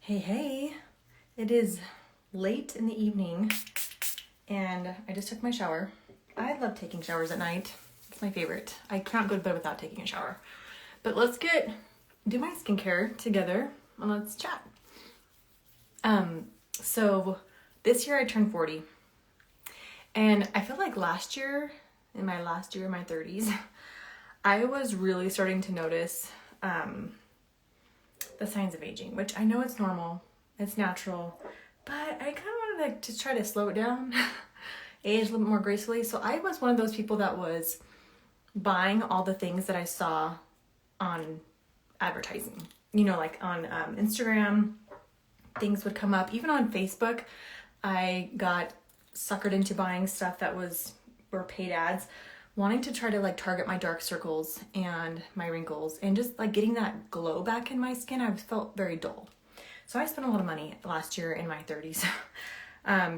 Hey, it is late in the evening and I just took my shower. I love taking showers at night. It's my favorite. I can't go to bed without taking a shower. But let's do my skincare together and let's chat. So this year I turned 40 and I feel like in my 30s, I was really starting to notice the signs of aging, which I know it's normal, it's natural, but I kind of wanted to try to slow it down, age a little bit more gracefully. So I was one of those people that was buying all the things that I saw on advertising, like on Instagram, things would come up, even on Facebook. I got suckered into buying stuff that were paid ads, wanting to try to target my dark circles and my wrinkles and just getting that glow back in my skin. I felt very dull. So I spent a lot of money last year in my 30s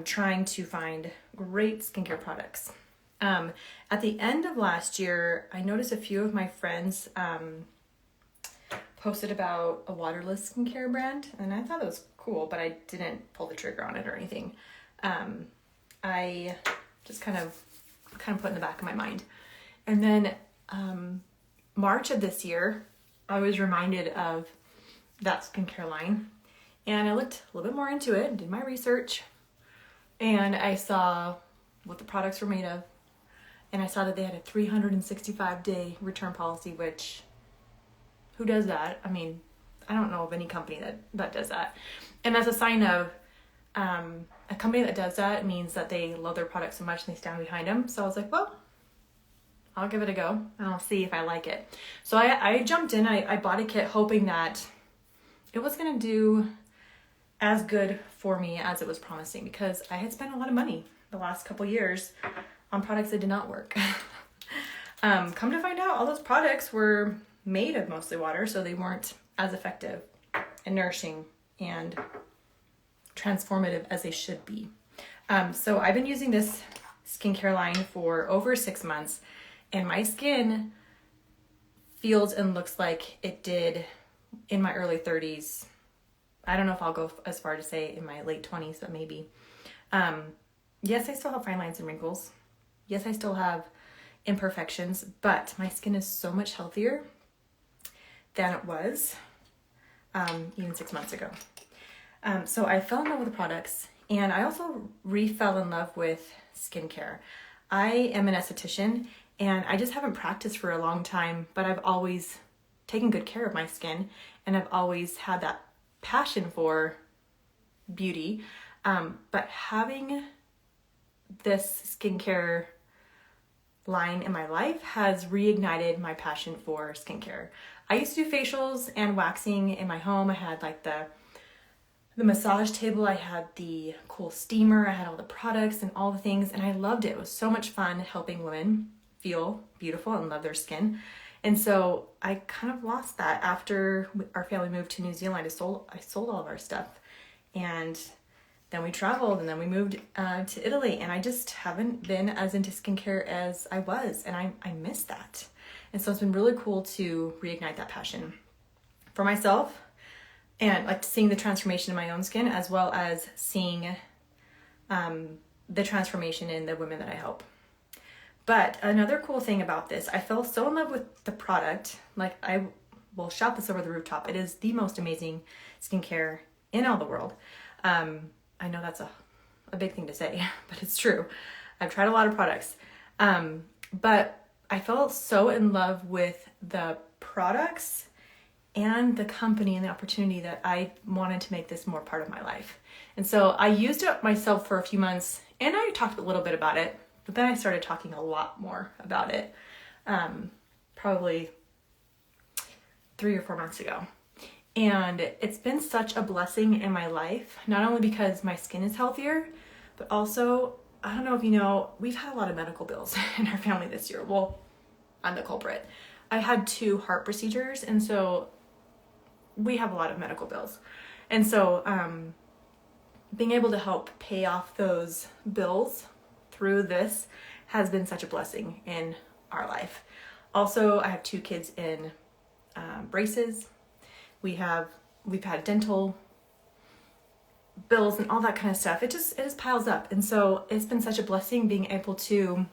trying to find great skincare products. At the end of last year, I noticed a few of my friends posted about a Waterless skincare brand, and I thought it was cool, but I didn't pull the trigger on it or anything. I just kind of put in the back of my mind. And then March of this year, I was reminded of that skincare line, and I looked a little bit more into it, did my research, and I saw what the products were made of, and I saw that they had a 365-day return policy, which, who does that? I mean, I don't know of any company that does that. And that's a sign of a company that does that means that they love their product so much and they stand behind them. So I was like, well, I'll give it a go and I'll see if I like it. So I jumped in, I bought a kit hoping that it was going to do as good for me as it was promising, because I had spent a lot of money the last couple years on products that did not work. Come to find out, all those products were made of mostly water, so they weren't as effective and nourishing and transformative as they should be. So I've been using this skincare line for over 6 months, and my skin feels and looks like it did in my early 30s. I don't know if I'll go as far to say in my late 20s, but maybe. Yes, I still have fine lines and wrinkles. Yes, I still have imperfections, but my skin is so much healthier than it was even 6 months ago. So I fell in love with the products, and I also fell in love with skincare. I am an esthetician, and I just haven't practiced for a long time, but I've always taken good care of my skin, and I've always had that passion for beauty. But having this skincare line in my life has reignited my passion for skincare. I used to do facials and waxing in my home. I had the massage table, I had the cool steamer, I had all the products and all the things, and I loved it. It was so much fun helping women feel beautiful and love their skin. And so I kind of lost that after our family moved to New Zealand. I sold all of our stuff, and then we traveled, and then we moved to Italy, and I just haven't been as into skincare as I was, and I miss that. And so it's been really cool to reignite that passion for myself, and seeing the transformation in my own skin, as well as seeing the transformation in the women that I help. But another cool thing about this, I fell so in love with the product. I will shout this over the rooftop. It is the most amazing skincare in all the world. I know that's a big thing to say, but it's true. I've tried a lot of products. But I fell so in love with the products and the company and the opportunity that I wanted to make this more part of my life. And so I used it myself for a few months, and I talked a little bit about it, but then I started talking a lot more about it, probably 3 or 4 months ago. And it's been such a blessing in my life, not only because my skin is healthier, but also, I don't know if you know, we've had a lot of medical bills in our family this year. Well, I'm the culprit. I had 2 heart procedures, and so we have a lot of medical bills. And so being able to help pay off those bills through this has been such a blessing in our life. Also, I have 2 kids in braces. We've had dental bills and all that kind of stuff. It just piles up. And so it's been such a blessing being able to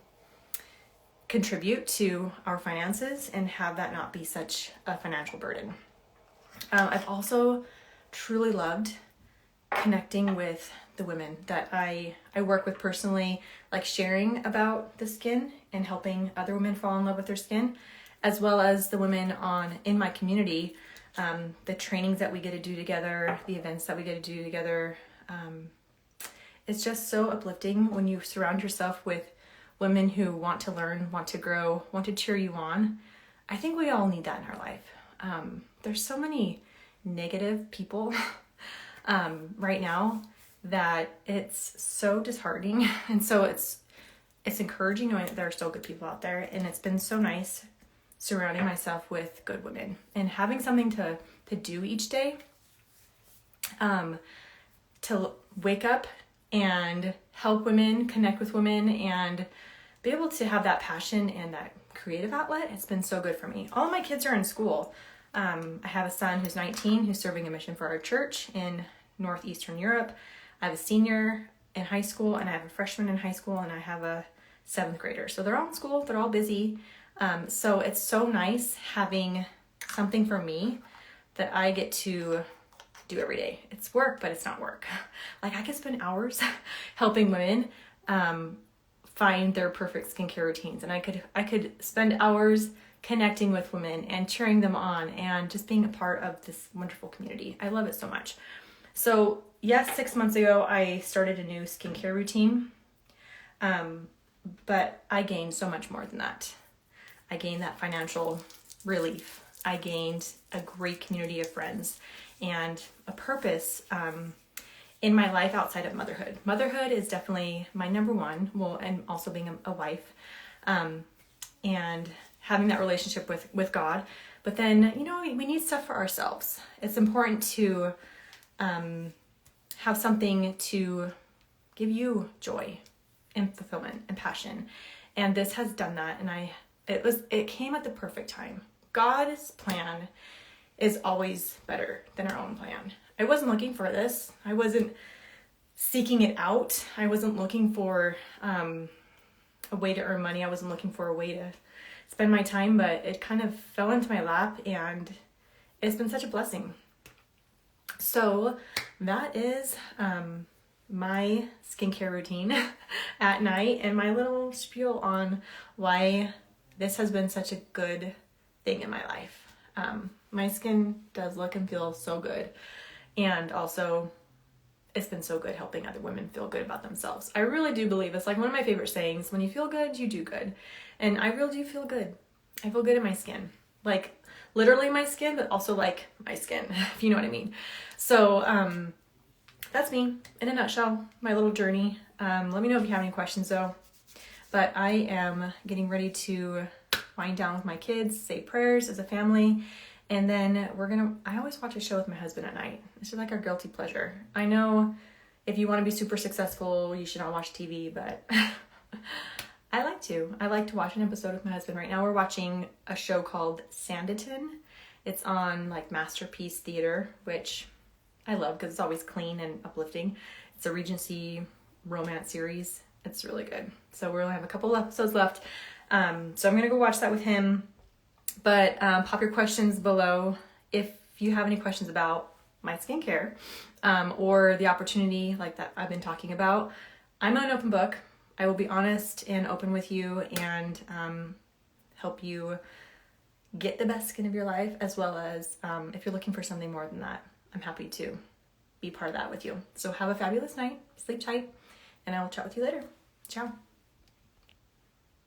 contribute to our finances and have that not be such a financial burden. I've also truly loved connecting with the women that I work with personally, like sharing about the skin and helping other women fall in love with their skin, as well as the women in my community, the trainings that we get to do together, the events that we get to do together. It's just so uplifting when you surround yourself with women who want to learn, want to grow, want to cheer you on. I think we all need that in our life. There's so many negative people right now that it's so disheartening. And so it's encouraging knowing that there are still good people out there. And it's been so nice surrounding myself with good women and having something to do each day, to wake up and help women, connect with women, and be able to have that passion and that creative outlet. It's been so good for me. All of my kids are in school. I have a son who's 19 who's serving a mission for our church in Northeastern Europe. I have a senior in high school, and I have a freshman in high school, and I have a 7th grader. So they're all in school, they're all busy. So it's so nice having something for me that I get to do every day. It's work, but it's not work. Like I could spend hours helping women find their perfect skincare routines, and I could spend hours connecting with women and cheering them on and just being a part of this wonderful community. I love it so much. So yes, 6 months ago, I started a new skincare routine, but I gained so much more than that. I gained that financial relief. I gained a great community of friends and a purpose in my life outside of motherhood. Motherhood is definitely my number one, and also being a wife, and having that relationship with God. But then, we need stuff for ourselves. It's important to have something to give you joy and fulfillment and passion. And this has done that. And it came at the perfect time. God's plan is always better than our own plan. I wasn't looking for this. I wasn't seeking it out. I wasn't looking for a way to earn money. I wasn't looking for a way to spend my time, but it kind of fell into my lap, and it's been such a blessing. So that is my skincare routine at night and my little spiel on why this has been such a good thing in my life. My skin does look and feel so good. And also, it's been so good helping other women feel good about themselves. I really do believe it's like one of my favorite sayings: when you feel good, you do good. And I really do feel good. I feel good in my skin. Like literally my skin, but also like my skin, if you know what I mean. So that's me in a nutshell, my little journey. Let me know if you have any questions though. But I am getting ready to wind down with my kids, say prayers as a family. And then I always watch a show with my husband at night. It's just like our guilty pleasure. I know if you want to be super successful, you should not watch TV, but I like to watch an episode with my husband. Right now we're watching a show called Sanditon. It's on like Masterpiece Theater, which I love because it's always clean and uplifting. It's a Regency romance series. It's really good. So we only have a couple episodes left. So I'm going to go watch that with him. But pop your questions below if you have any questions about my skincare or the opportunity like that I've been talking about. I'm an open book. I will be honest and open with you and help you get the best skin of your life, as well as if you're looking for something more than that, I'm happy to be part of that with you. So have a fabulous night, sleep tight, and I will chat with you later. Ciao.